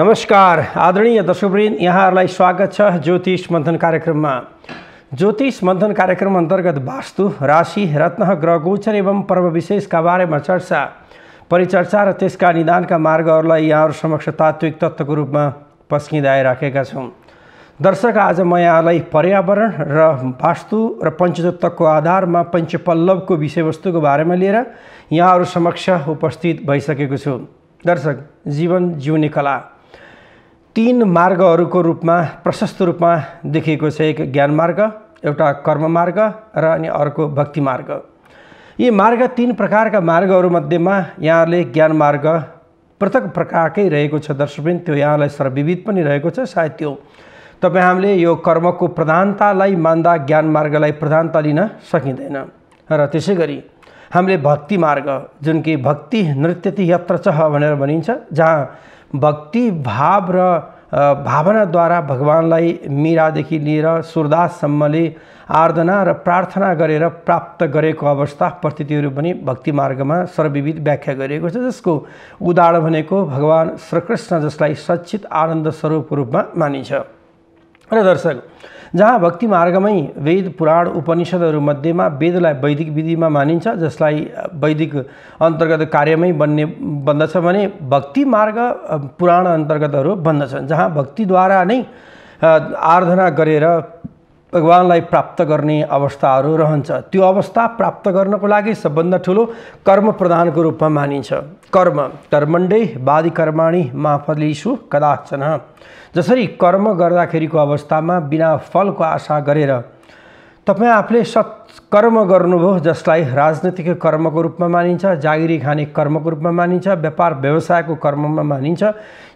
नमस्कार आदरणीय दर्शकवृन्द, यहाँहरूलाई स्वागत छ ज्योतिष मन्थन कार्यक्रममा। ज्योतिष मन्थन कार्यक्रम अन्तर्गत वास्तु, राशि, रत्न, ग्रह गोचर एवं पर्व विशेषका बारेमा चर्चा, परिचर्चा र त्यसका निदानका मार्गहरूलाई यहाँहरू समक्ष तात्विक तत्त्वको रूपमा पस्किँदै आइराखेका छौँ। दर्शक, आज म यहाँलाई पर्यावरण र वास्तु र पञ्चतत्त्वको आधारमा पञ्चपल्लवको विषयवस्तुको बारेमा लिएर यहाँहरू समक्ष उपस्थित भइसकेको छु। दर्शक, जीवन जिउने कला तीन मार्गहरूको रूपमा प्रशस्त रूपमा देखिएको छ। एक ज्ञान मार्ग, एउटा कर्म मार्ग र अनि अर्को भक्ति मार्ग। यी मार्ग तीन प्रकारका मार्गहरूमध्येमा यहाँले ज्ञान मार्ग पृथक प्रकारकै रहेको छ। दर्शकवृन्द, त्यो यहाँलाई सर्वविविध पनि रहेको छ। सायद त्यो तपाईँ हामीले यो कर्मको प्रधानतालाई मान्दा ज्ञान मार्गलाई प्रधानता लिन सकिँदैन। र त्यसै गरी हामीले भक्ति मार्ग, जुन कि भक्ति नृत्यति यत्र चह भनेर भनिन्छ, जहाँ भक्ति भाव र भावनाद्वारा भगवानलाई मीरादेखि लिएर सूरदाससम्मले आराधना र प्रार्थना गरेर प्राप्त गरेको अवस्था परिस्थितिहरू पनि भक्ति मार्गमा सर्वविविध व्याख्या गरिएको छ, जसको उदाहरण भनेको भगवान श्रीकृष्ण, जसलाई सच्चित आनन्द स्वरूपको रूपमा मानिन्छ। र दर्शक, जहाँ भक्ति मार्गमै वेद पुराण उपनिषदहरू मध्येमा वेदलाई वैदिक विधिमा मानिन्छ, जसलाई वैदिक अन्तर्गत कार्यमै बन्दछ भने भक्ति मार्ग पुराण अन्तर्गतहरू बन्दछन्, जहाँ भक्तिद्वारा नै आराधना गरेर भगवानलाई प्राप्त गर्ने अवस्थाहरू रहन्छ। त्यो अवस्था प्राप्त गर्नको लागि सबभन्दा ठुलो कर्म प्रधानको रूपमा मानिन्छ। कर्मण्डे बादि कर्माणि मा फलेषु कदाचन। जसरी कर्म गर्दाखेरिको अवस्थामा बिना फलको आशा गरेर तपाईँ आफूले सत्कर्म गर्नुभयो, जसलाई राजनीतिक कर्मको रूपमा मानिन्छ, जागिरी खाने कर्मको रूपमा मानिन्छ, व्यापार व्यवसायको कर्ममा मानिन्छ,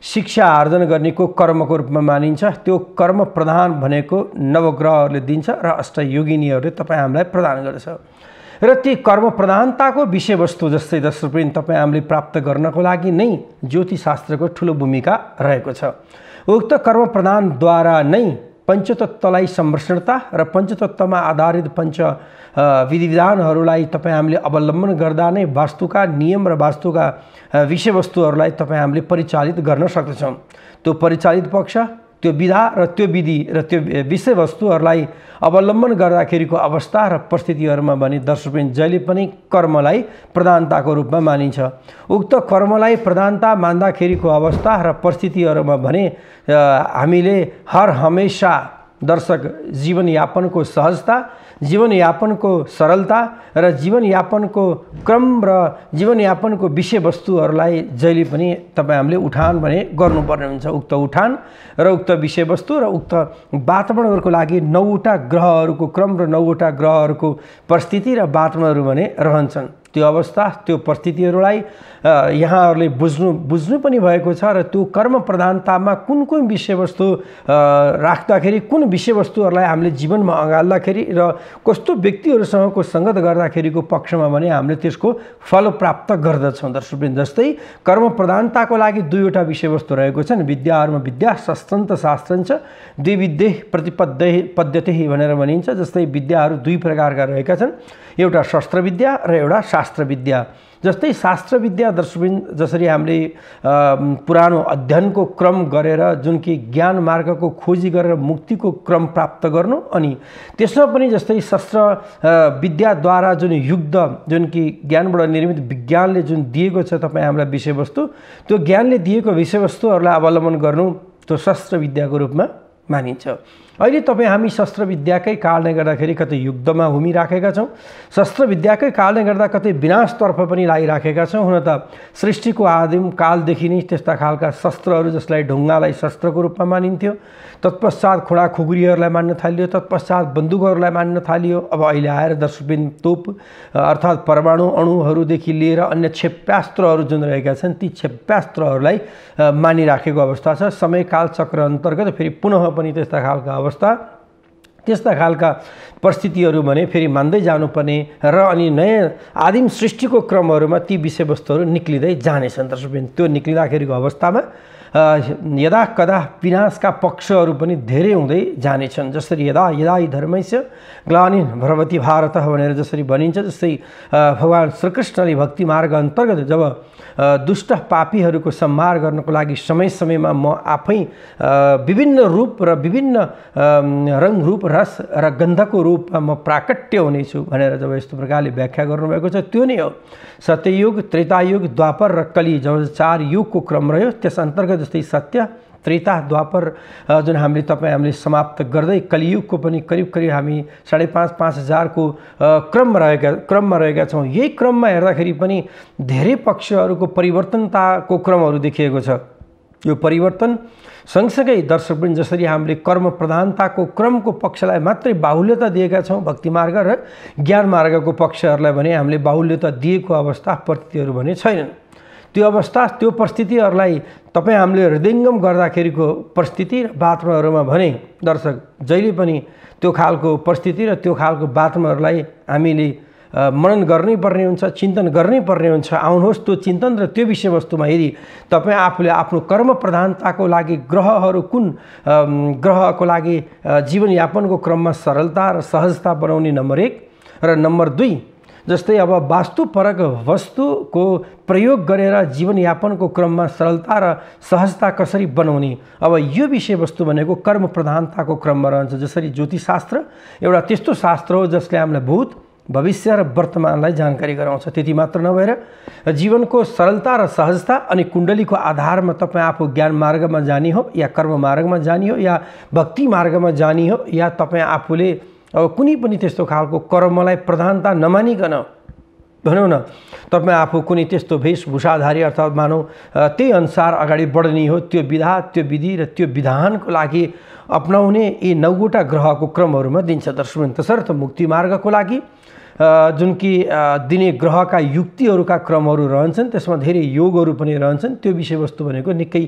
शिक्षा आर्जन गर्नेको कर्मको रूपमा मानिन्छ। त्यो कर्म प्रधान भनेको नवग्रहहरूले दिन्छ र अष्टयोगिनीहरूले तपाईँ हामीलाई प्रदान गर्छ। र ती कर्म प्रधानताको विषयवस्तु जस्तै दर्शकवृन्द तपाईँ हामीले प्राप्त गर्नको लागि नै ज्योतिषशास्त्रको ठुलो भूमिका रहेको छ। उक्त कर्म प्रदानद्वारा नै पञ्चतत्त्वलाई संरक्षणता र पञ्चतत्त्वमा आधारित पञ्च विधिविधानहरूलाई तपाईँ हामीले अवलम्बन गर्दा नै वास्तुका नियम र वास्तुका विषयवस्तुहरूलाई तपाईँ हामीले परिचालित गर्न सक्दछौँ। त्यो परिचालित पक्ष, त्यो विधा र त्यो विधि र त्यो विषयवस्तुहरूलाई अवलम्बन गर्दाखेरिको अवस्था र परिस्थितिहरूमा भने दर्शकवृन्द जहिले पनि कर्मलाई प्रधानताको रूपमा मानिन्छ। उक्त कर्मलाई प्रधानता मान्दाखेरिको अवस्था र परिस्थितिहरूमा भने हामीले हर हमेशा दर्शक जीवनयापनको सहजता, जीवनयापनको सरलता र जीवनयापनको क्रम र जीवनयापनको विषयवस्तुहरूलाई जहिले पनि तपाईँ हामीले उठान भने गर्नुपर्ने हुन्छ। उक्त उठान र उक्त विषयवस्तु र उक्त वातावरणहरूको लागि 9वटा ग्रहहरूको क्रम र 9वटा ग्रहहरूको परिस्थिति र वातावरणहरू भने रहन्छन्। त्यो अवस्था, त्यो परिस्थितिहरूलाई यहाँहरूले बुझ्नु पनि भएको छ। र त्यो कर्म प्रधानतामा कुन विषयवस्तु राख्दाखेरि, कुन विषयवस्तुहरूलाई हामीले जीवनमा अँगाल्दाखेरि र कस्तो व्यक्तिहरूसँगको सङ्गत गर्दाखेरिको पक्षमा भने हामीले त्यसको फल प्राप्त गर्दछौँ। दर्शकवृन्द, जस्तै कर्म प्रधानताको लागि 2वटा विषयवस्तु रहेको छन्। विद्याहरूमा विद्या शस्त्रञ्च शास्त्रञ्च द्विविद्ये प्रतिपद्यते भनेर भनिन्छ। जस्तै विद्याहरू 2 प्रकारका रहेका छन्, एउटा शस्त्र विद्या र एउटा शास्त्र विद्या। जस्तै शास्त्र विद्या दर्शकवृन्द, जसरी हामीले पुरानो अध्ययनको क्रम गरेर जुन कि ज्ञान मार्गको खोजी गरेर मुक्तिको क्रम प्राप्त गर्नु, अनि त्यसमा पनि जस्तै शस्त्र विद्याद्वारा जुन युद्ध, जुन कि ज्ञानबाट निर्मित विज्ञानले जुन दिएको छ तपाईँ हामीलाई विषयवस्तु, त्यो ज्ञानले दिएको विषयवस्तुहरूलाई अवलम्बन गर्नु त्यो शस्त्र विद्याको रूपमा मानिन्छ। अहिले तपाईँ हामी शस्त्र विद्याकै कारणले गर्दाखेरि कतै युद्धमा हुमिराखेका छौँ, शस्त्र विद्याकै कारणले गर्दा कतै विनाशतर्फ पनि लागिराखेका छौँ। हुन त सृष्टिको आदिम कालदेखि नै त्यस्ता खालका शस्त्रहरू, जसलाई ढुङ्गालाई शस्त्रको रूपमा मानिन्थ्यो, तत्पश्चात खुडा खुकुरीहरूलाई मान्न थालियो, तत्पश्चात बन्दुकहरूलाई मान्न थालियो। अब अहिले आएर दर्शकवृन्द तोप अर्थात् परमाणु अणुहरूदेखि लिएर अन्य क्षेप्यास्त्रहरू जुन रहेका छन्, ती क्षेप्यास्त्रहरूलाई मानिराखेको अवस्था छ। समयकाल चक्र अन्तर्गत फेरि पुनः पनि त्यस्ता खालका अवस्था, त्यस्ता खालका परिस्थितिहरू भने फेरि मान्दै जानुपर्ने र अनि नयाँ आदिम सृष्टिको क्रमहरूमा ती विषयवस्तुहरू निक्लिँदै जानेछन्। दर्शकवृन्द, त्यो निक्लिँदाखेरिको अवस्थामा यदा कदा विनाशका पक्षहरू पनि धेरै हुँदै जानेछन्। जसरी यदा यदा हि धर्मैस्य ग्लानिन भवति भारत भनेर जसरी भनिन्छ, जस्तै भगवान् श्रीकृष्णले भक्ति मार्ग अन्तर्गत जब दुष्ट पापीहरूको संहार गर्नको लागि समय समयमा म आफै विभिन्न रूप र विभिन्न रङ रूप रस र गन्धको रूपमा म प्राकट्य हुनेछु भनेर जब यस्तो प्रकारले व्याख्या गर्नुभएको छ, त्यो नै हो सत्ययुग, त्रेतायुग, द्वापर र कली जब 4 युगको क्रम रह्यो। त्यस अन्तर्गत जस्तै सत्य, त्रेता, द्वापर जुन हामीले समाप्त गर्दै कलियुगको पनि करिब हामी 5,500 हजारको क्रममा रहेका छौँ। यही क्रममा हेर्दाखेरि पनि धेरै पक्षहरूको परिवर्तनताको क्रमहरू देखिएको छ। यो परिवर्तन सँगसँगै दर्शकवृन्द जसरी हामीले कर्म प्रधानताको क्रमको पक्षलाई मात्रै बाहुल्यता दिएका छौँ, भक्ति मार्ग र ज्ञान मार्गको पक्षहरूलाई भने हामीले बाहुल्यता दिएको अवस्था परिस्थितिहरू भने छैनन्। त्यो अवस्था त्यो परिस्थितिहरूलाई तपाईँ हामीले हृदयङ्गम गर्दाखेरिको परिस्थिति र बातमाहरूमा भने दर्शक जहिले पनि त्यो खालको परिस्थिति र त्यो खालको बातमाहरूलाई हामीले मनन गर्नै पर्ने हुन्छ, चिन्तन गर्नै पर्ने हुन्छ। आउनुहोस् त्यो चिन्तन र त्यो विषयवस्तुमा यदि तपाईँ आफूले आफ्नो कर्म प्रधानताको लागि ग्रहहरू कुन ग्रहको लागि जीवनयापनको क्रममा सरलता र सहजता बनाउने नम्बर 1 र नम्बर 2 जस्तै अब वास्तुपरक वस्तुको प्रयोग गरेर जीवनयापनको क्रममा सरलता र सहजता कसरी बनाउने, अब यो विषयवस्तु भनेको कर्म प्रधानताको क्रममा रहन्छ। जसरी ज्योतिषशास्त्र एउटा त्यस्तो शास्त्र हो जसले हामीलाई भूत, भविष्य र वर्तमानलाई जानकारी गराउँछ। त्यति मात्र नभएर जीवनको सरलता र सहजता अनि कुण्डलीको आधारमा तपाईँ आफू ज्ञान मार्गमा जाने हो या कर्म मार्गमा जाने हो या भक्ति मार्गमा जाने हो या तपाईँ आफूले अब कुनै पनि त्यस्तो खालको कर्मलाई प्रधानता नमानिकन भनौँ न तपाईँ आफू कुनै त्यस्तो वेशभूषाधारी अर्थात् मानौँ त्यही अनुसार अगाडि बढ्ने हो, त्यो विधा, त्यो विधि र त्यो विधानको लागि अपनाउने यी 9वटा ग्रहको क्रमहरूमा दिन्छ दर्शकवृन्द। तसर्थ मुक्ति मार्गको लागि जुन कि दिने ग्रहका युक्तिहरूका क्रमहरू रहन्छन्, त्यसमा धेरै योगहरू पनि रहन्छन्। त्यो विषयवस्तु भनेको निकै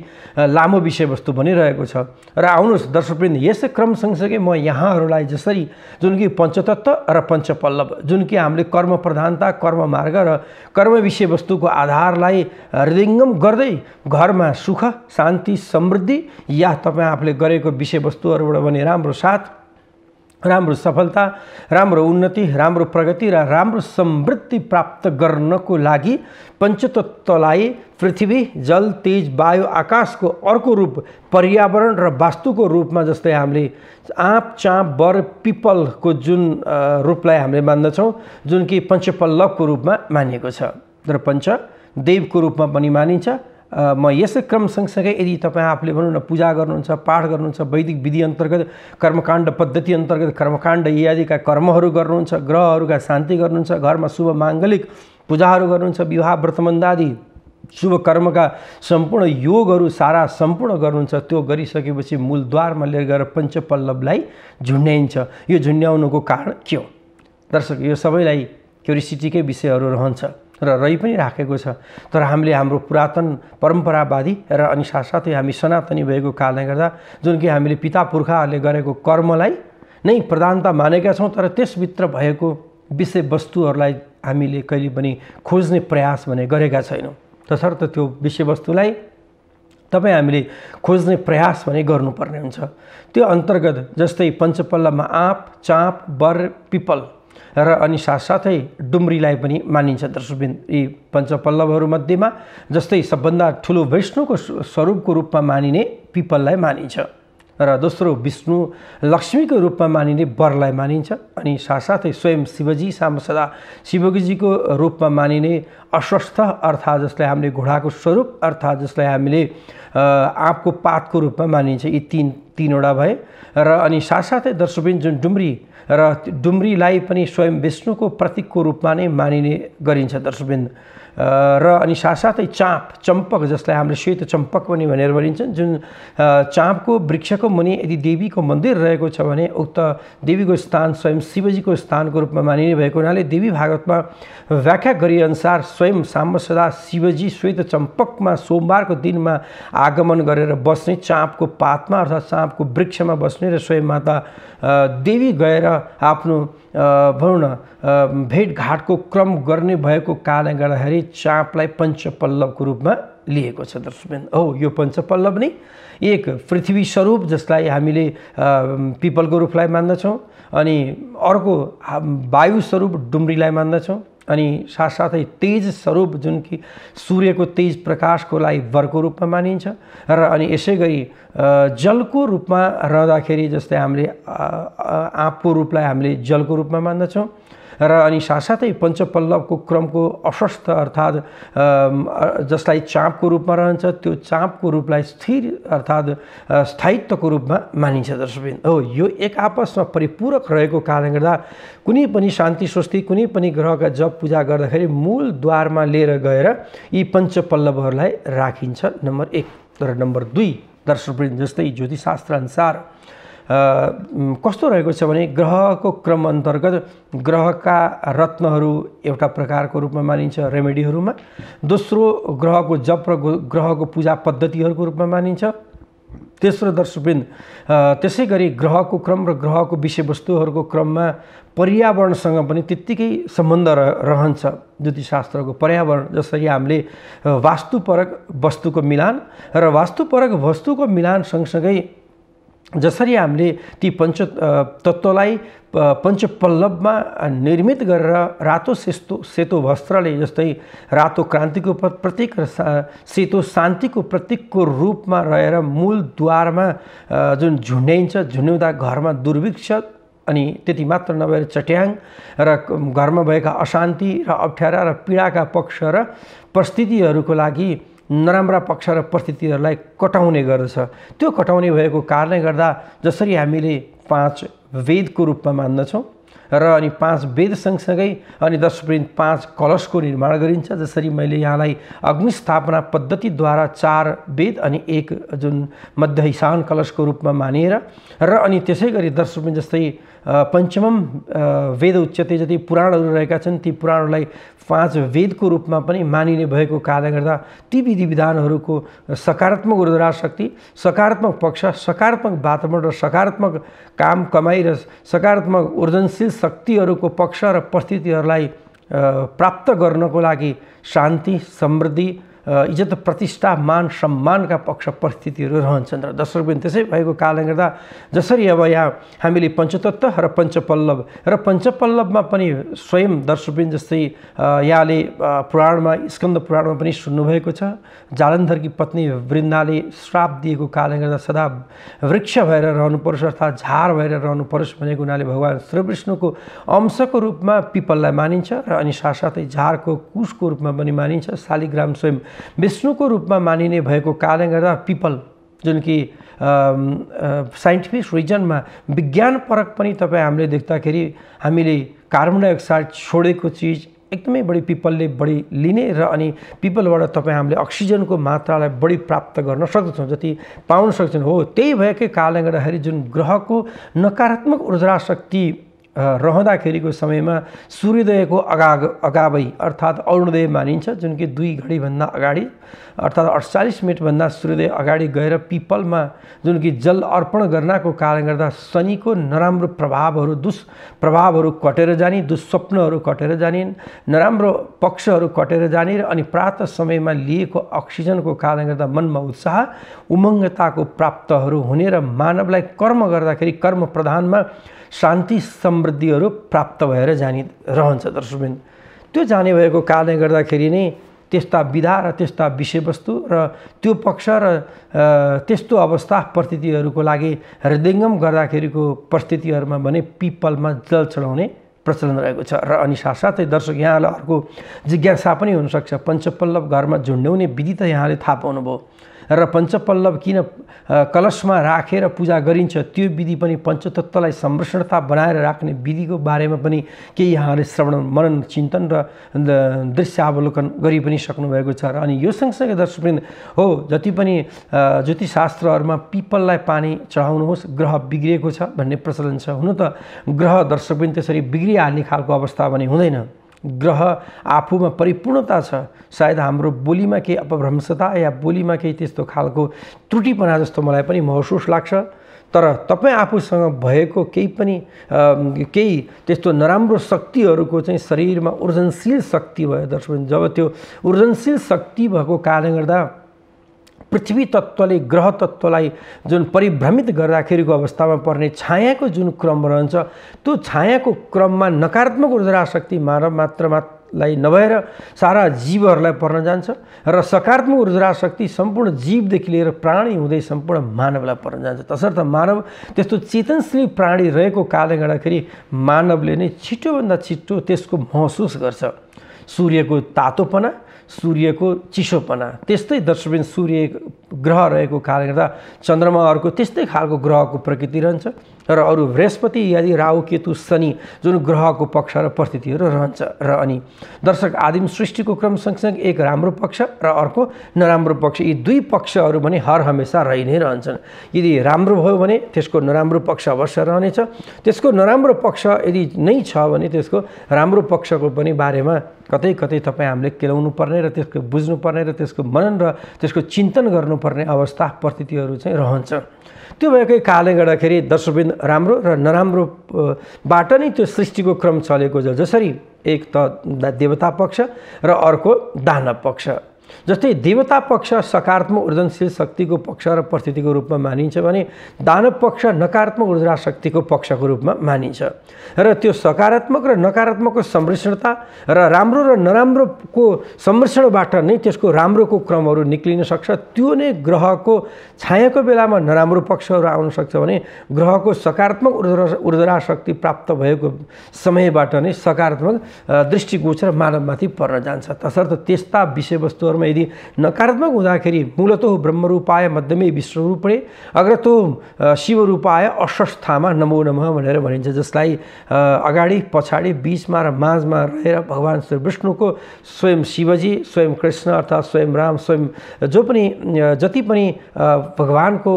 लामो विषयवस्तु बनिरहेको छ। र आउनुहोस् दर्शकवृन्द, यसै क्रम सँगसँगै म यहाँहरूलाई जसरी जुन कि पञ्चतत्व र पञ्चपल्लव जुन कि हामीले कर्म प्रधानता, कर्म मार्ग र कर्म विषयवस्तुको आधारलाई हृदयङ्गम गर्दै घरमा सुख, शान्ति, समृद्धि या तपाईँ आफूले गरेको विषयवस्तुहरूबाट भने राम्रो साथ, राम्रो सफलता, राम्रो उन्नति, राम्रो प्रगति र राम्रो समृद्धि प्राप्त गर्नको लागि पञ्चतत्त्वलाई पृथ्वी, जल, तेज, वायु, आकाशको अर्को रूप पर्यावरण र वास्तुको रूपमा जस्तै हामीले आँप, चाँप, बर, पिपलको जुन रूपलाई हामीले मान्दछौँ, जुन कि पञ्चपल्लवको रूपमा मानिएको छ र पञ्चदेवको रूपमा पनि मानिन्छ। म यसै क्रम सँगसँगै यदि तपाईँ आफूले भनौँ न पूजा गर्नुहुन्छ, पाठ गर्नुहुन्छ, वैदिक विधि अन्तर्गत कर्मकाण्ड पद्धति अन्तर्गत कर्मकाण्ड इत्यादिका कर्महरू गर्नुहुन्छ, ग्रहहरूका शान्ति गर्नुहुन्छ, घरमा शुभ माङ्गलिक पूजाहरू गर्नुहुन्छ, विवाह व्रतबन्ध आदि शुभ कर्मका सम्पूर्ण योगहरू सारा सम्पूर्ण गर्नुहुन्छ, त्यो गरिसकेपछि मूलद्वारमा लिएर गएर पञ्चपल्लवलाई झुन्ड्याइन्छ। यो झुन्ड्याउनुको कारण के हो दर्शक? यो सबैलाई क्युरियोसिटीकै विषयहरू रहन्छ र रही पनि राखेको छ। तर हामीले हाम्रो पुरातन परम्परावादी र अनि साथसाथै हामी सनातनी भएको कारणले गर्दा जुन कि हामीले पिता पुर्खाहरूले गरेको कर्मलाई नै प्रधानता मानेका छौँ, तर त्यसभित्र भएको विषयवस्तुहरूलाई हामीले कहिले पनि खोज्ने प्रयास भने गरेका छैनौँ। तसर्थ त्यो विषयवस्तुलाई तपाईँ हामीले खोज्ने प्रयास भने गर्नुपर्ने हुन्छ। त्यो अन्तर्गत जस्तै पञ्चपल्लवमा आँप, चाँप, बर, पिपल र अनि साथसाथै डुम्रीलाई पनि मानिन्छ दर्शकवृन्द। यी पञ्चपल्लवहरूमध्येमा जस्तै सबभन्दा ठुलो वैष्णुको स्वरूपको रूपमा मानिने पिपललाई मानिन्छ र दोस्रो विष्णु लक्ष्मीको रूपमा मानिने बरलाई मानिन्छ। अनि साथसाथै स्वयं शिवजी सामसदा शिवजीको रूपमा मानिने अश्वस्थ अर्थात् जसलाई हामीले घोडाको स्वरूप अर्थात् जसलाई हामीले आँपको पातको रूपमा मानिन्छ। यी तीनवटा भए र अनि साथसाथै दर्शकवृन्द जुन डुम्री र डुम्रीलाई पनि स्वयं विष्णुको प्रतीकको रूपमा नै मानिने गरिन्छ दर्शकवृन्द। र अनि साथसाथै चाँप, चम्पक जसलाई हामीले श्वेत चम्पक पनि भनेर भनिन्छन्, जुन चाँपको वृक्षको मुनि यदि देवीको मन्दिर रहेको छ भने उक्त देवीको स्थान स्वयं शिवजीको स्थानको रूपमा मानिने भएको हुनाले देवी भागवतमा व्याख्या गरिएअनुसार स्वयं साम्बसदा शिवजी श्वेत चम्पकमा सोमबारको दिनमा आगमन गरेर बस्ने, चाँपको पातमा अर्थात् चाँपको वृक्षमा बस्ने र स्वयं माता देवी गएर आफ्नो भनौँ न भेटघाटको क्रम गर्ने भएको कारणले गर्दाखेरि चाँपलाई पञ्चपल्लवको रूपमा लिएको छ दर्शकवृन्द। हो यो पञ्चपल्लव नै एक पृथ्वी स्वरूप जसलाई हामीले पिपलको रुखलाई मान्दछौँ, अनि अर्को वायु स्वरूप डुम्रीलाई मान्दछौँ, अनि साथसाथै तेज स्वरूप जुन कि सूर्यको तेज प्रकाशको लागि वरको रूपमा मानिन्छ, र अनि यसै गरी जलको रूपमा रहँदाखेरि जस्तै हामीले आँपको रूपलाई हामीले जलको रूपमा मान्दछौँ, र अनि साथसाथै पञ्चपल्लवको क्रमको अशस्थ अर्थात् जसलाई चाँपको रूपमा रहन्छ त्यो चाँपको रूपलाई स्थिर अर्थात् स्थायित्वको रूपमा मानिन्छ दर्शकवृन्द। हो यो एक आपसमा परिपूरक रहेको कारणले गर्दा कुनै पनि शान्ति स्वस्ति कुनै पनि ग्रहका जप पूजा गर्दाखेरि मूल द्वारमा लिएर गएर यी पञ्चपल्लवहरूलाई राखिन्छ, नम्बर 1। र नम्बर 2 दर्शकवृन्द जस्तै ज्योतिषशास्त्र अनुसार कस्तो रहेको छ भने ग्रहको क्रम अन्तर्गत ग्रहका रत्नहरू एउटा प्रकारको रूपमा मानिन्छ रेमेडीहरूमा, दोस्रो ग्रहको जप र ग्रहको पूजा पद्धतिहरूको रूपमा मानिन्छ, तेस्रो दर्शकवृन्द त्यसै गरी ग्रहको क्रम र ग्रहको विषयवस्तुहरूको क्रममा पर्यावरणसँग पनि त्यत्तिकै सम्बन्ध रहन्छ। ज्योतिषशास्त्रको पर्यावरण जसरी हामीले वास्तुपरक वस्तुको मिलान र वास्तुपरक वस्तुको मिलान सँगसँगै जसरी हामीले ती तत्त्वलाई पञ्चपल्लवमा निर्मित गरेर रातो सेतो वस्त्रले जस्तै रातो क्रान्तिको प्रतीक र सेतो शान्तिको प्रतीकको रूपमा रहेर मूल द्वारमा जुन झुन्ड्याइन्छ, झुन्ड्याउँदा घरमा दुर्भिक्ष अनि त्यति मात्र नभएर चट्याङ र घरमा भएका अशान्ति र अप्ठ्यारा र पीडाका पक्ष र परिस्थितिहरूको लागि नराम्रा पक्ष र परिस्थितिहरूलाई कटाउने गर्दछ। त्यो कटाउने भएको कारणले गर्दा जसरी हामीले 5 वेदको रूपमा मान्दछौँ र अनि 5 वेद सँगसँगै अनि दर्शकवृन्द 5 कलशको निर्माण गरिन्छ, जसरी मैले यहाँलाई अग्निस्थापना पद्धतिद्वारा 4 वेद अनि 1 जुन मध्य ईशान कलशको रूपमा मानिएर र अनि त्यसै गरी दर्शकवृन्द जस्तै पञ्चमम वेद उच्यते जति पुराणहरू रहेका छन् ती पुराणहरूलाई 5 वेदको रूपमा पनि मानिने भएको कारणले गर्दा ती विधि विधानहरूको सकारात्मक ऊर्जा शक्ति, सकारात्मक पक्ष, सकारात्मक वातावरण र सकारात्मक काम कमाई र सकारात्मक ऊर्जनशील शक्तिहरूको पक्ष र परिस्थितिहरूलाई प्राप्त गर्नको लागि शान्ति, समृद्धि, इज्जत, प्रतिष्ठा, मान सम्मानका पक्ष परिस्थितिहरू रहन्छन्। र दर्शकवृन्द त्यसै भएको कारणले गर्दा जसरी अब यहाँ हामीले पञ्चतत्त्व र पञ्चपल्लव र पञ्चपल्लवमा पनि स्वयं दर्शकवृन्द जस्तै यहाँले पुराणमा स्कन्द पुराणमा पनि सुन्नुभएको छ, जालन्धरकी पत्नी वृन्दाले श्राप दिएको कारणले गर्दा सदा वृक्ष भएर रहनुपर्छ अर्थात् झार भएर रहनुपर्छ भनेको हुनाले भगवान् श्री विष्णुको अंशको रूपमा पिपललाई मानिन्छ र अनि साथसाथै झारको कुशको रूपमा पनि मानिन्छ। शालिग्राम स्वयं विष्णुको रूपमा मानिने भएको कारणले गर्दा पिपल जुन कि साइन्टिफिक रिजनमा विज्ञानपरक पनि तपाईँ हामीले देख्दाखेरि हामीले कार्बन डाइअक्साइड छोडेको चिज एकदमै बढी पिपलले बढी लिने र अनि पिपलबाट तपाईँ हामीले अक्सिजनको मात्रालाई बढी प्राप्त गर्न सक्दछौँ, जति पाउन सक्छौँ। हो त्यही भएकै कारणले गर्दाखेरि जुन ग्रहको नकारात्मक ऊर्जा शक्ति रहँदाखेरिको समयमा सूर्योदयको अगावै अर्थात् अरुणोदय मानिन्छ, जुन कि 2 घडीभन्दा अगाडि अर्थात् 48 मिनटभन्दा सूर्योदय अगाडि गएर पिपलमा जुन कि जल अर्पण गर्नको कारणले गर्दा शनिको नराम्रो प्रभावहरू दुष्प्रभावहरू कटेर जाने, दुःस्वप्नहरू कटेर जाने, नराम्रो पक्षहरू कटेर जाने र अनि प्रातः समयमा लिएको अक्सिजनको कारणले गर्दा मनमा उत्साह उमङ्गताको प्राप्तहरू हुने र मानवलाई कर्म गर्दाखेरि कर्म प्रधानमा शान्ति समृद्धिहरू प्राप्त भएर जाने रहन्छ दर्शकवृन्द। त्यो जाने भएको कारणले गर्दाखेरि नै त्यस्ता विधा र त्यस्ता विषयवस्तु र त्यो पक्ष र त्यस्तो अवस्था परिस्थितिहरूको लागि हृदयङ्गम गर्दाखेरिको परिस्थितिहरूमा भने पिपलमा जल चढाउने प्रचलन रहेको छ। र अनि साथसाथै दर्शक यहाँलाई अर्को जिज्ञासा पनि हुनसक्छ, पञ्चपल्लव घरमा झुन्ड्याउने विधि त यहाँले थाहा पाउनुभयो र पञ्चपल्लव किन कलशमा राखेर पूजा गरिन्छ त्यो विधि पनि पञ्चतत्त्वलाई संरक्षणता बनाएर राख्ने विधिको बारेमा पनि केही यहाँले श्रवण मनन चिन्तन र दृश्यावलोकन गरि पनि सक्नुभएको छ। र अनि यो सँगसँगै दर्शकवृन्द हो जति पनि ज्योतिषशास्त्रहरूमा पिपललाई पानी चढाउनुहोस् ग्रह बिग्रिएको छ भन्ने प्रचलन छ। हुन त ग्रह दर्शकवृन्द त्यसरी बिग्रिहाल्ने खालको अवस्था भने हुँदैन, ग्रह आफूमा परिपूर्णता छ। सायद हाम्रो बोलीमा केही अपभ्रंशता या बोलीमा केही त्यस्तो खालको त्रुटिपना जस्तो मलाई पनि महसुस लाग्छ। तर तपाईँ आफूसँग भएको केही त्यस्तो नराम्रो शक्तिहरूको चाहिँ शरीरमा ऊर्जनशील शक्ति भयो दर्शक। जब त्यो ऊर्जनशील शक्ति भएको कारणले गर्दा पृथ्वी तत्त्वले ग्रह तत्त्वलाई जुन परिभ्रमित गर्दाखेरिको अवस्थामा पर्ने छायाको जुन क्रम रहन्छ, त्यो छायाको क्रममा नकारात्मक ऊर्जा शक्ति मानव मात्रलाई नभएर सारा जीवहरूलाई पर्न जान्छ र सकारात्मक ऊर्जा शक्ति सम्पूर्ण जीवदेखि लिएर प्राणी हुँदै सम्पूर्ण मानवलाई पर्न जान्छ। तसर्थ मानव त्यस्तो चेतनशील प्राणी रहेको कारणले गर्दाखेरि मानवले नै छिटोभन्दा छिटो त्यसको महसुस गर्छ। सूर्यको तातोपना, सूर्यको चिसोपना, त्यस्तै दर्शकबिन सूर्य ग्रह रहेको कारणले गर्दा चन्द्रमा अर्को त्यस्तै खालको ग्रहको प्रकृति रहन्छ र अरू बृहस्पति यदि राहु केतु शनि जुन ग्रहको पक्ष र परिस्थितिहरू रहन्छ। र अनि दर्शक आदिम सृष्टिको क्रम सँगसँगै एक राम्रो पक्ष र अर्को नराम्रो पक्ष, यी दुई पक्षहरू भने हर हमेसा रहि नै रहन्छन्। यदि राम्रो भयो भने त्यसको नराम्रो पक्ष अवश्य रहनेछ, त्यसको नराम्रो पक्ष यदि नै छ भने त्यसको राम्रो पक्षको पनि बारेमा कतै कतै तपाईँ हामीले केलाउनु पर्ने र त्यसको बुझ्नुपर्ने र त्यसको मनन र त्यसको चिन्तन गर्नुपर्ने अवस्था परिस्थितिहरू चाहिँ रहन्छ। त्यो भएकै कारणले गर्दाखेरि दर्शकबिन राम्रो र नराम्रोबाट नै त्यो सृष्टिको क्रम चलेको छ। जसरी एक त देवता पक्ष र अर्को दानव पक्ष। जस्तै देवता पक्ष सकारात्मक ऊर्जनशील शक्तिको पक्ष र परिस्थितिको रूपमा मानिन्छ भने दानव पक्ष नकारात्मक ऊर्जा शक्तिको पक्षको रूपमा मानिन्छ। र त्यो सकारात्मक र नकारात्मकको सम्मिश्रणता र राम्रो र नराम्रोको सम्मिश्रणबाट नै त्यसको राम्रोको क्रमहरू निक्लिन सक्छ। त्यो नै ग्रहको छायाको बेलामा नराम्रो पक्षहरू आउन सक्छ भने ग्रहको सकारात्मक ऊर्जा शक्ति प्राप्त भएको समयबाट नै सकारात्मक दृष्टिगोचर मानवमाथि पर्न जान्छ। तसर्थ त्यस्ता विषयवस्तुहरूमा यदि नकारात्मक हुँदाखेरि मूलतः ब्रह्मरूपाय मध्यमे विष्णुरूपणे अग्रतो शिवरूपाय अष्टस्थामा नमो नमः भनेर भनिन्छ। जसलाई अगाडि पछाडि बिचमा र माझमा रहेर भगवान् श्री विष्णुको स्वयं शिवजी, स्वयं कृष्ण अर्थात् स्वयं राम, स्वयं जति पनि भगवानको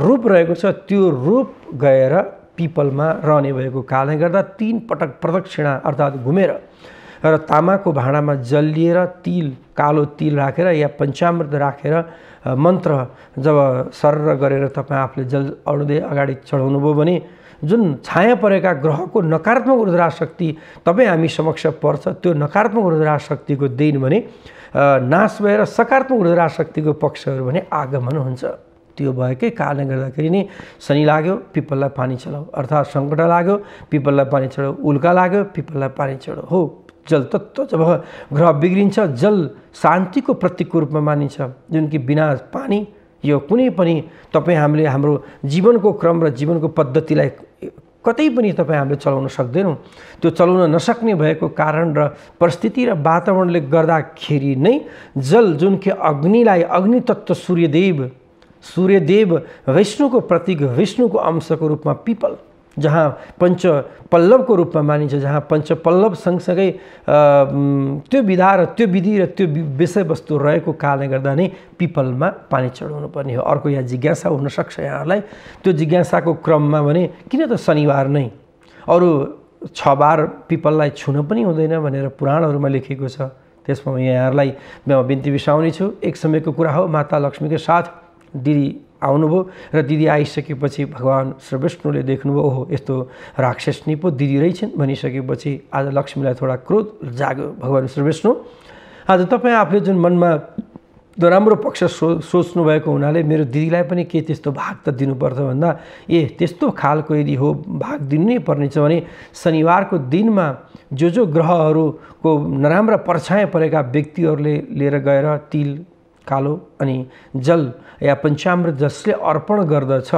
रूप रहेको छ त्यो रूप गएर पिपलमा रहने भएको कारणले गर्दा 3 पटक प्रदक्षिणा अर्थात् घुमेर र तामाको भाँडामा जल लिएर कालो तिल राखेर या पञ्चामृत राखेर मन्त्र जब सर्र गरेर तपाईँ आफूले जल अड्दै अगाडि चढाउनु भयो भने जुन छाया परेका ग्रहको नकारात्मक ऊर्जा शक्ति तपाईँ हामी समक्ष पर्छ, त्यो नकारात्मक ऊर्जा शक्तिको दिन भने नाश भएर सकारात्मक ऊर्जा शक्तिको पक्षहरू भने आगमन हुन्छ। त्यो भएकै कारणले गर्दाखेरि नै शनि लाग्यो पिपललाई पानी चढाऊ, अर्थात् सङ्कट लाग्यो पिपललाई पानी चढाऊ, उल्का लाग्यो पिपललाई पानी चढाऊ। हो, जल तत्त्व जब ग्रह बिग्रिन्छ, जल शान्तिको प्रतीकको रूपमा मानिन्छ, जुन कि बिना पानी यो कुनै पनि तपाईँ हामीले हाम्रो जीवनको क्रम र जीवनको पद्धतिलाई कतै पनि तपाईँ हामीले चलाउन सक्दैनौँ। त्यो चलाउन नसक्ने भएको कारण र परिस्थिति र वातावरणले गर्दाखेरि नै जल जुन कि अग्निलाई, अग्नि तत्त्व सूर्यदेव विष्णुको प्रतीक, विष्णुको अंशको रूपमा पिपल जहाँ पंच पल्लवको रूपमा मानिन्छ, जहाँ पंच पल्लव सँगसँगै त्यो विधा र त्यो विधि र त्यो विषयवस्तु रहेको कारणले गर्दा नै पिपलमा पानी चढाउनु पर्ने हो। अर्को यहाँ जिज्ञासा हुनसक्छ यहाँहरूलाई, त्यो जिज्ञासाको क्रममा भने किन त शनिबार नै, अरू 6 बार पिपललाई छुन पनि हुँदैन भनेर पुराणहरूमा लेखिएको छ। त्यसमा यहाँहरूलाई म बिन्ती बिसाउने छु। एक समयको कुरा हो, माता लक्ष्मीको साथ दिदी आउनुभयो र दिदी आइसकेपछि भगवान् श्री विष्णुले देख्नुभयो, ओहो यस्तो राक्षसनी पो दिदी रहेछन् भनिसकेपछि आज लक्ष्मीलाई थोडा क्रोध जाग्यो। भगवान् श्री विष्णु आज तपाईँ आफूले जुन मनमा नराम्रो पक्ष सोच्नु भएको हुनाले मेरो दिदीलाई पनि के त्यस्तो भाग त दिनुपर्छ भन्दा त्यस्तो खालको यदि हो भाग दिनु नै पर्नेछ भने शनिबारको दिनमा जो ग्रहहरूको नराम्रा परछाया परेका व्यक्तिहरूले लिएर गएर तिल, कालो अनि जल या पञ्चामृत जसले अर्पण गर्दछ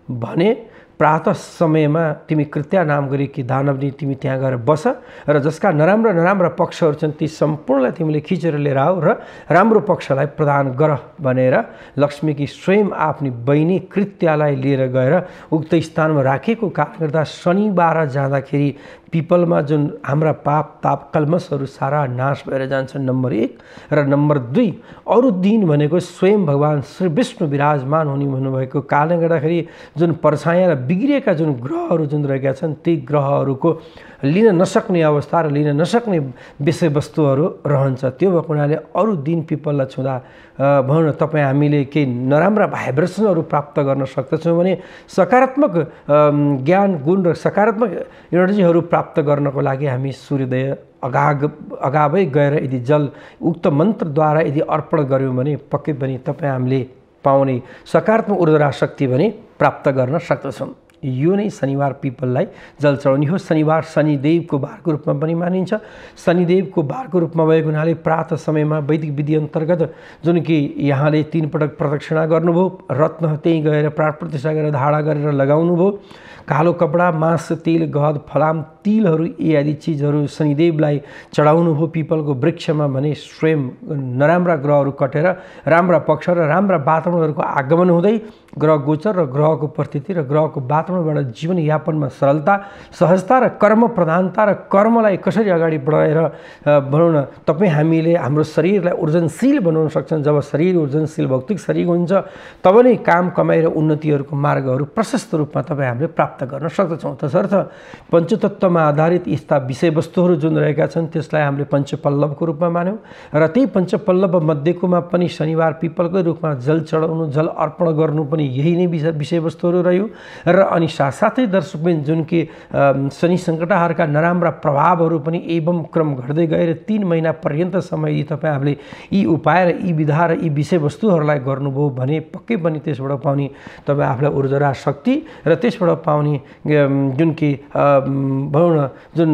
भने प्रातः समयमा तिमी कृत्या नाम गरेकी दानवनी तिमी त्यहाँ गएर बस र जसका नराम्रा पक्षहरू छन् ती सम्पूर्णलाई तिमीले खिचेर लिएर आऊ र राम्रो पक्षलाई प्रदान गर भनेर लक्ष्मीकी स्वयं आफ्नी बहिनी कृत्यालाई लिएर गएर उक्त स्थानमा राखेको कारणले गर्दा शनिबार जाँदाखेरि पिपलमा जुन हाम्रा पाप ताप कल्मसहरू सारा नाश भएर जान्छन्। नम्बर 1 र नम्बर 2 अरू दिन भनेको स्वयं भगवान् श्री विष्णु विराजमान हुने भन्नुभएको कारणले गर्दाखेरि जुन परछाया र बिग्रिएका जुन ग्रहहरू जुन रहेका छन् ती ग्रहहरूको लिन नसक्ने अवस्था र लिन नसक्ने विषयवस्तुहरू रहन्छ। त्यो भएको हुनाले अरू दिन पिपललाई छुँदा भनौँ न तपाईँ हामीले केही नराम्रा भाइब्रेसनहरू प्राप्त गर्न सक्दछौँ भने सकारात्मक ज्ञान गुण र सकारात्मक एनर्जीहरू प्राप्त गर्नको लागि हामी सूर्योदय अगावै गएर यदि जल उक्त मन्त्रद्वारा यदि अर्पण गऱ्यौँ भने पक्कै पनि तपाईँ हामीले पाउने सकारात्मक ऊर्जा शक्ति पनि प्राप्त गर्न सक्दछौँ। यो नै शनिबार पिपललाई जल चढाउने हो। शनिबार शनिदेवको बारको रूपमा पनि मानिन्छ। शनिदेवको बारको रूपमा भएको हुनाले प्रातः समयमा वैदिक विधि अन्तर्गत जुन कि यहाँले 3 पटक प्रदक्षिणा गर्नुभयो, रत्न त्यहीँ गएर प्राण प्रतिष्ठा गरेर धारणा गरेर लगाउनुभयो, कालो कपडा मांस तेल गहद फलाम तिलहरू इत्यादि चिजहरू शनिदेवलाई चढाउनु भयो पिपलको वृक्षमा भने स्वयं नराम्रा ग्रहहरू कटेर राम्रा पक्ष र राम्रा वातावरणहरूको आगमन हुँदै ग्रह गोचर र ग्रहको परिस्थिति र ग्रहको वातावरणबाट जीवनयापनमा सरलता सहजता र कर्म प्रधानता र कर्मलाई कसरी अगाडि बढाएर भनौँ न तपाईँ हामीले हाम्रो शरीरलाई ऊर्जनशील बनाउन सक्छन्। जब शरीर ऊर्जनशील भौतिक शरीर हुन्छ तब नै काम कमाइ र उन्नतिहरूको मार्गहरू प्रशस्त रूपमा तपाईँ हामीले प्राप्त गर्न सक्दछौँ। तसर्थ पञ्चतत्त्वमा आधारित यस्ता विषयवस्तुहरू जुन रहेका छन् त्यसलाई हामीले पञ्चपल्लवको रूपमा मान्यौँ र त्यही पञ्चपल्लव मध्येकोमा पनि शनिबार पिपलकै रूपमा जल चढाउनु जल अर्पण गर्नु पनि यही नै विषयवस्तुहरू रह्यो। र अनि साथसाथै दर्शकबिन जुन कि शनि सङ्कटहरूका नराम्रा प्रभावहरू पनि एवं क्रम घट्दै गएर 3 महिना पर्यन्त समय यदि तपाईँहरूले यी उपाय र यी विधा र यी विषयवस्तुहरूलाई गर्नुभयो भने पक्कै पनि त्यसबाट पाउने तपाईँ आफूलाई ऊर्जा र शक्ति र त्यसबाट पाउने जुन कि भनौँ न जुन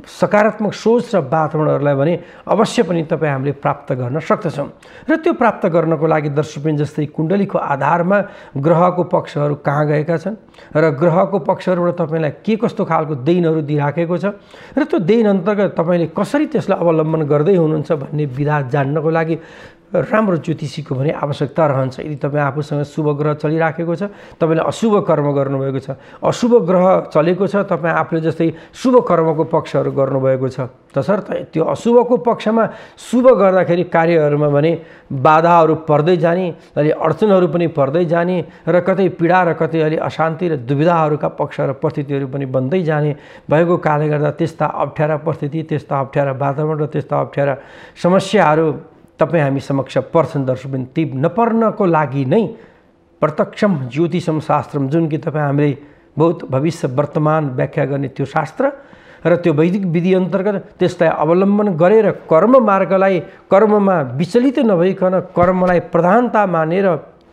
सकारात्मक सोच र वातावरणहरूलाई भने अवश्य पनि तपाईँ हामीले प्राप्त गर्न सक्दछौँ। र त्यो प्राप्त गर्नको लागि दर्शकबिन जस्तै कुण्डलीको आधारमा ग्रहको पक्षहरू कहाँ गएका छन् र ग्रहको पक्षहरूबाट तपाईँलाई के कस्तो खालको देनहरू दिइराखेको छ र त्यो देन अन्तर्गत तपाईँले कसरी त्यसलाई अवलम्बन गर्दै हुनुहुन्छ भन्ने विधा जान्नको लागि राम्रो ज्योतिषीको भने आवश्यकता रहन्छ। यदि तपाईँ आफूसँग शुभ ग्रह चलिराखेको छ तपाईँले अशुभ कर्म गर्नुभएको छ, अशुभ ग्रह चलेको छ तपाईँ आफूले जस्तै शुभ कर्मको पक्षहरू गर्नुभएको छ तसर्थ त्यो अशुभको पक्षमा शुभ गर्दाखेरि कार्यहरूमा भने बाधाहरू पर्दै जाने अलि अडचनहरू पनि पर्दै जाने र कतै पीडा र कतै अलि अशान्ति र दुविधाहरूका पक्ष र परिस्थितिहरू पनि बन्दै जाने भएको कारणले गर्दा त्यस्ता अप्ठ्यारा परिस्थिति त्यस्ता अप्ठ्यारा वातावरण र त्यस्ता अप्ठ्यारा समस्याहरू तपाईँ हामी समक्ष पर्छन्। दर्शकबिन ती नपर्नको लागि नै प्रत्यक्षम ज्योतिषम शास्त्रम जुन कि तपाईँ हामीले बहुत भविष्य वर्तमान व्याख्या गर्ने त्यो शास्त्र र त्यो वैदिक विधि अन्तर्गत त्यसलाई अवलम्बन गरेर कर्म मार्गलाई कर्ममा विचलित नभइकन कर्मलाई प्रधानता मानेर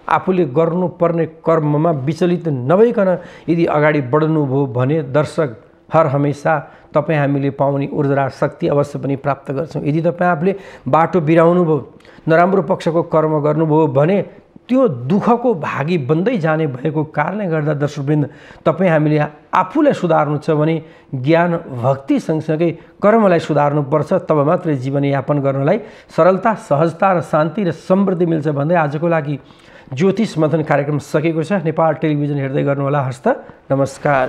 आफूले गर्नुपर्ने कर्ममा विचलित नभइकन यदि अगाडि बढ्नुभयो भने दर्शक हर हमेशा तपाईँ हामीले पाउने ऊर्जा शक्ति अवश्य पनि प्राप्त गर्छौँ। यदि तपाईँ आफूले बाटो बिराउनु भयो नराम्रो पक्षको कर्म गर्नुभयो भने त्यो दुःखको भागी बन्दै जाने भएको कारणले गर्दा दर्शकवृन्द तपाईँ हामीले आफूलाई सुधार्नु छ भने ज्ञान भक्ति सँगसँगै कर्मलाई सुधार्नुपर्छ। तब मात्रै जीवनयापन गर्नलाई सरलता सहजता र शान्ति र समृद्धि मिल्छ भन्दै आजको लागि ज्योतिष मन्थन कार्यक्रम सकेको छ। नेपाल टेलिभिजन हेर्दै गर्नुहोला। हस्त नमस्कार।